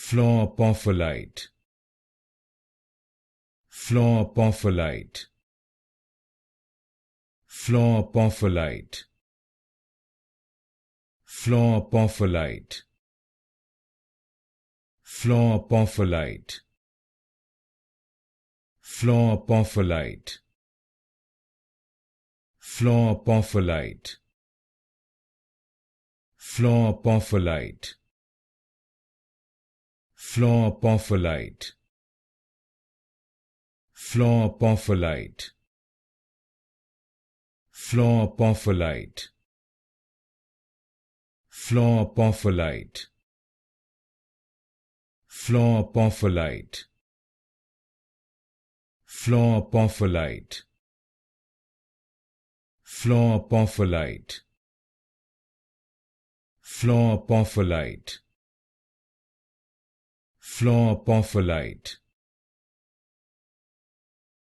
Fluorapophyllite. Fluorapophyllite. Fluorapophyllite. Fluorapophyllite. Fluorapophyllite. Fluorapophyllite. Fluorapophyllite. Fluorapophyllite. Fluorapophyllite. Fluorapophyllite. Fluorapophyllite. Fluorapophyllite. Fluorapophyllite. Fluorapophyllite. Fluorapophyllite. Fluorapophyllite. Fluorapophyllite.